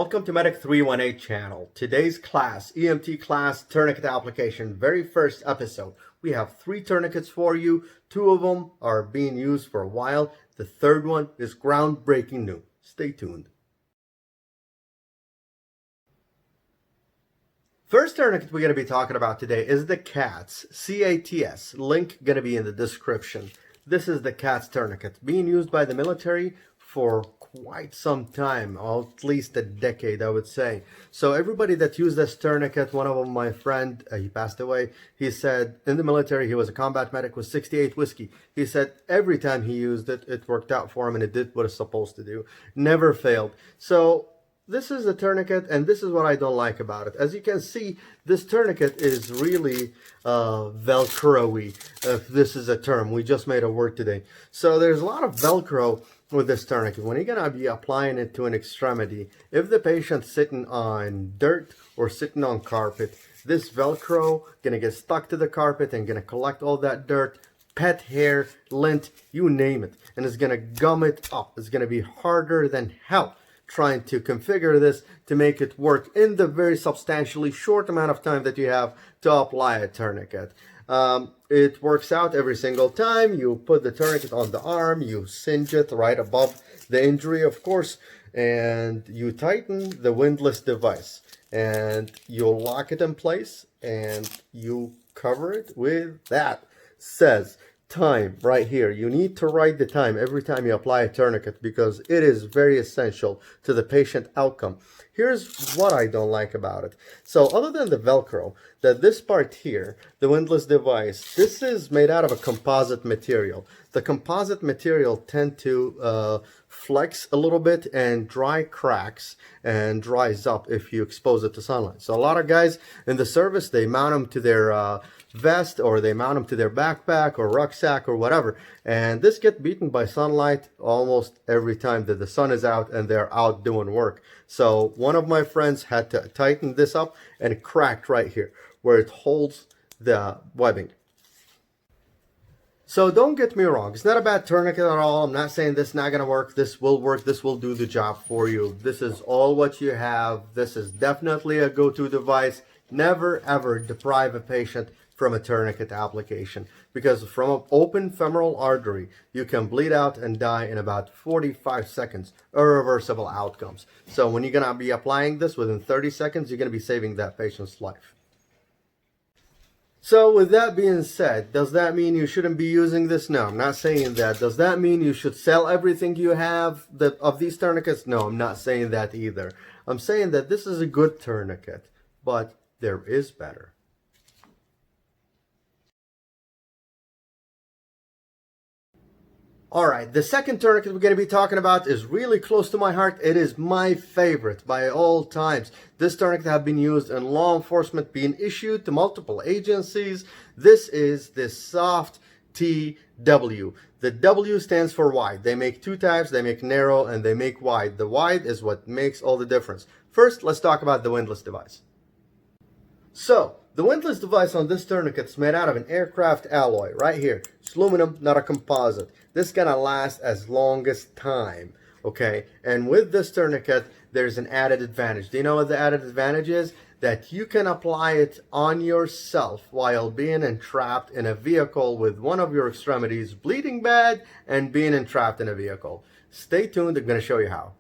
Welcome to Medic 318 channel. Today's class, EMT class tourniquet application, very first episode. We have 3 tourniquets for you. 2 of them are being used for a while. The third one is groundbreaking new. Stay tuned. First tourniquet we're going to be talking about today is the CATS, C-A-T-S. Link going to be in the description. This is the CATS tourniquet being used by the military for quite some time, or at least a decade, I would say. So everybody that used this tourniquet, one of them, my friend, he passed away. He said in the military, he was a combat medic with 68 whiskey. He said every time he used it, it worked out for him and it did what it's supposed to do. Never failed. So this is a tourniquet, and this is what I don't like about it. As you can see, this tourniquet is really Velcro-y, if this is a term. We just made a word today. So there's a lot of Velcro with this tourniquet. When you're going to be applying it to an extremity, if the patient's sitting on dirt or sitting on carpet, this Velcro going to get stuck to the carpet and going to collect all that dirt, pet hair, lint, you name it, and it's going to gum it up. It's going to be harder than hell trying to configure this to make it work in the very substantially short amount of time that you have to apply a tourniquet. It works out every single time. You put the tourniquet on the arm, you cinch it right above the injury, of course, and you tighten the windlass device, and you'll lock it in place, and you cover it with that. Says time right here. You need to write the time every time you apply a tourniquet because it is very essential to the patient outcome. Here's what I don't like about it. So other than the Velcro, that this part here, the windlass device, this is made out of a composite material. The composite material tend to flex a little bit and dry cracks and dries up if you expose it to sunlight. So a lot of guys in the service, they mount them to their vest, or they mount them to their backpack or rucksack or whatever, and this gets beaten by sunlight almost every time that the sun is out and they're out doing work. So one of my friends had to tighten this up, and it cracked right here where it holds the webbing. So don't get me wrong, it's not a bad tourniquet at all. I'm not saying this is not going to work. This will work. This will do the job for you. This is all what you have. This is definitely a go-to device. Never ever deprive a patient from a tourniquet application, because from an open femoral artery you can bleed out and die in about 45 seconds, irreversible outcomes. So when you're going to be applying this within 30 seconds, you're going to be saving that patient's life. So with that being said, does that mean you shouldn't be using this? No, I'm not saying that. Does that mean you should sell everything you have of these tourniquets? No, I'm not saying that either. I'm saying that this is a good tourniquet, but there is better. Alright, the second tourniquet we're going to be talking about is really close to my heart. It is my favorite by all times. This tourniquet has been used in law enforcement, being issued to multiple agencies. This is the sof-t W. The W stands for wide. They make 2 types. They make narrow and they make wide. The wide is what makes all the difference. First, let's talk about the windlass device. So, the windlass device on this tourniquet is made out of an aircraft alloy right here. It's aluminum, not a composite. This is going to last as long as time, okay? And with this tourniquet, there's an added advantage. Do you know what the added advantage is? That you can apply it on yourself while being entrapped in a vehicle with one of your extremities bleeding bad and being entrapped in a vehicle. Stay tuned, I'm going to show you how.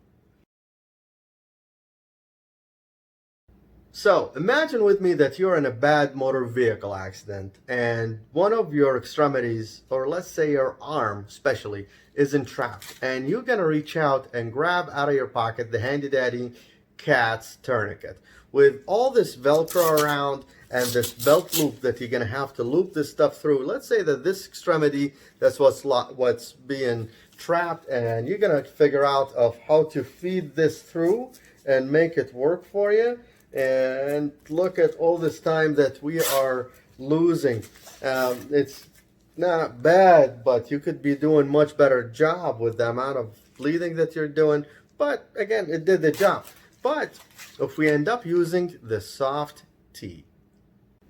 So imagine with me that you're in a bad motor vehicle accident and one of your extremities, or let's say your arm especially, is entrapped, and you're going to reach out and grab out of your pocket the handy dandy CATS tourniquet with all this Velcro around and this belt loop that you're going to have to loop this stuff through. Let's say that this extremity, that's what's being trapped, and you're going to figure out of how to feed this through and make it work for you. And look at all this time that we are losing. It's not bad, but you could be doing much better job with the amount of bleeding that you're doing. But again, it did the job. But if we end up using the sof-t.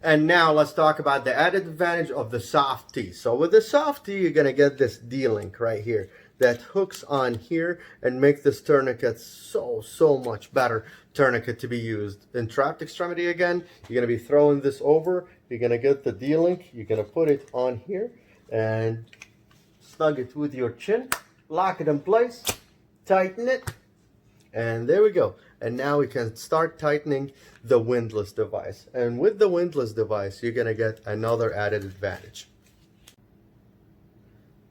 And now let's talk about the added advantage of the sof-t. So with the sof-t, you're going to get this D-link right here. that hooks on here and make this tourniquet so much better tourniquet to be used. In trapped extremity again, you're going to be throwing this over, you're going to get the D-link, you're going to put it on here and snug it with your chin, lock it in place, tighten it, and there we go. And now we can start tightening the windlass device. And with the windlass device, you're going to get another added advantage.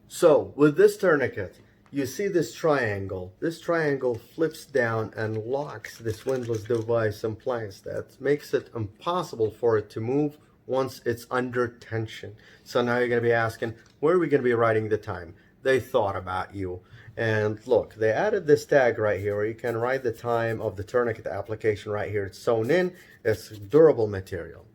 So with this tourniquet, you see this triangle. This triangle flips down and locks this windlass device in place. That makes it impossible for it to move once it's under tension. So now you're going to be asking, where are we going to be writing the time? They thought about you. And look, they added this tag right here where you can write the time of the tourniquet application right here. It's sewn in, it's durable material.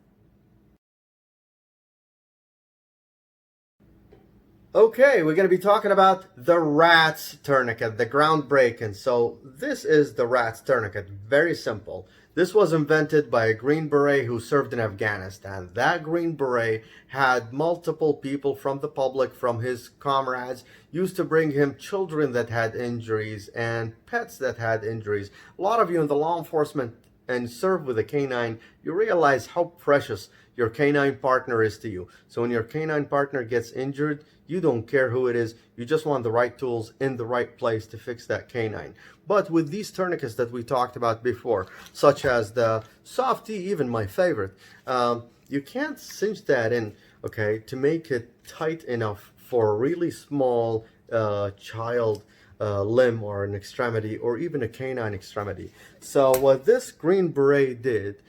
Okay, we're going to be talking about the Rat's tourniquet, the groundbreaking. So this is the Rat's tourniquet, very simple. This was invented by a Green Beret who served in Afghanistan. That Green Beret had multiple people from the public, from his comrades, used to bring him children that had injuries and pets that had injuries. A lot of you in the law enforcement and serve with a canine, you realize how precious your canine partner is to you. So when your canine partner gets injured, you don't care who it is. You just want the right tools in the right place to fix that canine. But with these tourniquets that we talked about before, such as the sof-t, even my favorite, you can't cinch that in, okay, to make it tight enough for a really small child limb or an extremity or even a canine extremity. So what this Green Beret did,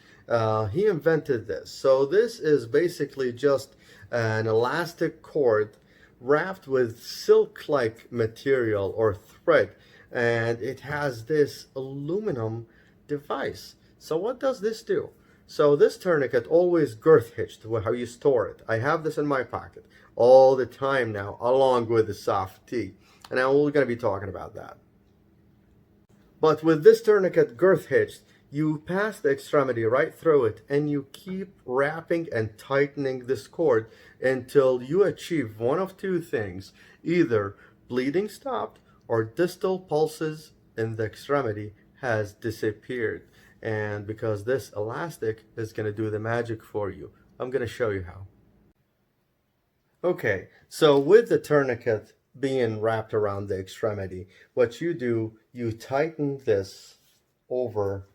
he invented this. So this is basically just an elastic cord wrapped with silk-like material or thread, and it has this aluminum device. So what does this do? So this tourniquet always girth hitched, how you store it. I have this in my pocket all the time now, along with the sof-t, and now we're going to be talking about that. But with this tourniquet girth hitched, you pass the extremity right through it and you keep wrapping and tightening this cord until you achieve one of two things. Either bleeding stopped or distal pulses in the extremity has disappeared. And because this elastic is going to do the magic for you, I'm going to show you how. Okay, so with the tourniquet being wrapped around the extremity, what you do, you tighten this over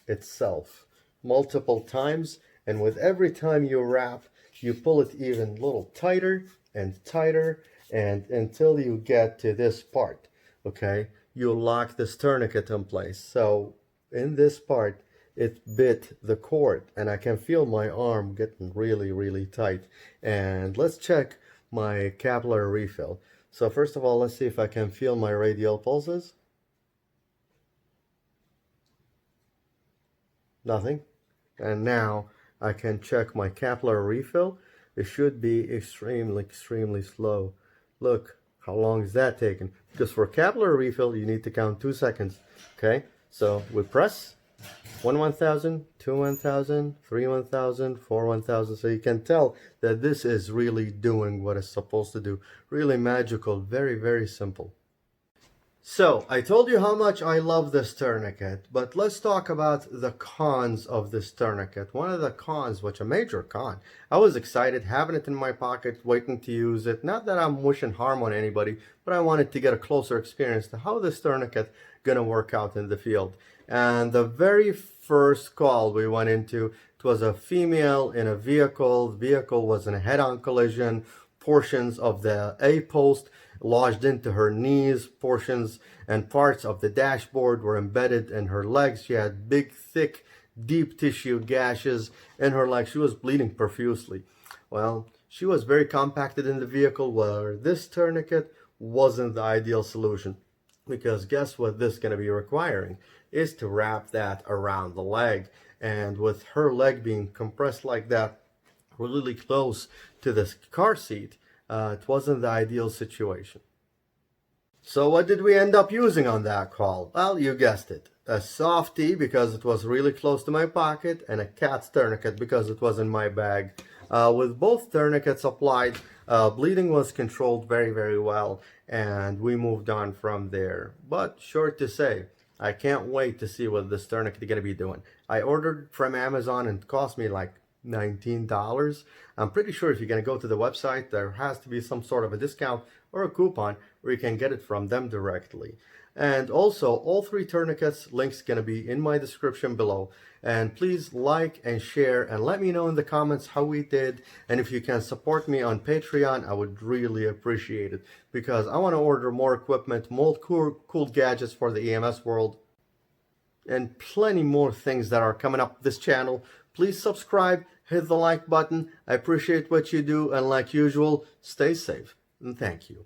itself multiple times, and with every time you wrap, you pull it even a little tighter and tighter, and until you get to this part. Okay, you lock this tourniquet in place. So in this part, it bit the cord, and I can feel my arm getting really tight. And let's check my capillary refill. So first of all, let's see if I can feel my radial pulses. Nothing. And now I can check my capillary refill. It should be extremely slow. Look, how long is that taking? Because for capillary refill, you need to count 2 seconds. Okay, so we press 1 1000, 2 1000, 3 1000, 4 1000. So you can tell that this is really doing what it's supposed to do. Really magical, very simple. So, I told you how much I love this tourniquet, but let's talk about the cons of this tourniquet. One of the cons, which a major con, I was excited having it in my pocket, waiting to use it. Not that I'm wishing harm on anybody, but I wanted to get a closer experience to how this tourniquet gonna work out in the field. And the very first call we went into, it was a female in a vehicle. The vehicle was in a head-on collision. Portions of the A-post lodged into her knees, portions and parts of the dashboard were embedded in her legs. She had big, thick, deep tissue gashes in her legs. She was bleeding profusely. Well, she was very compacted in the vehicle, where this tourniquet wasn't the ideal solution. Because guess what this is going to be requiring is to wrap that around the leg. And with her leg being compressed like that, really close to the car seat, it wasn't the ideal situation. So what did we end up using on that call? Well, you guessed it. A sof-t because it was really close to my pocket, and a cat's tourniquet because it was in my bag. With both tourniquets applied, Bleeding was controlled very, very well, and we moved on from there. But short to say, I can't wait to see what this tourniquet is going to be doing. I ordered from Amazon and it cost me like $19. I'm pretty sure if you're going to go to the website, there has to be some sort of a discount or a coupon where you can get it from them directly. And also, all three tourniquets links going to be in my description below. And please like and share and let me know in the comments how we did. And if you can support me on Patreon, I would really appreciate it, because I want to order more equipment, more cool gadgets for the EMS world, and plenty more things that are coming up this channel. Please subscribe, hit the like button. I appreciate what you do, and like usual, stay safe and thank you.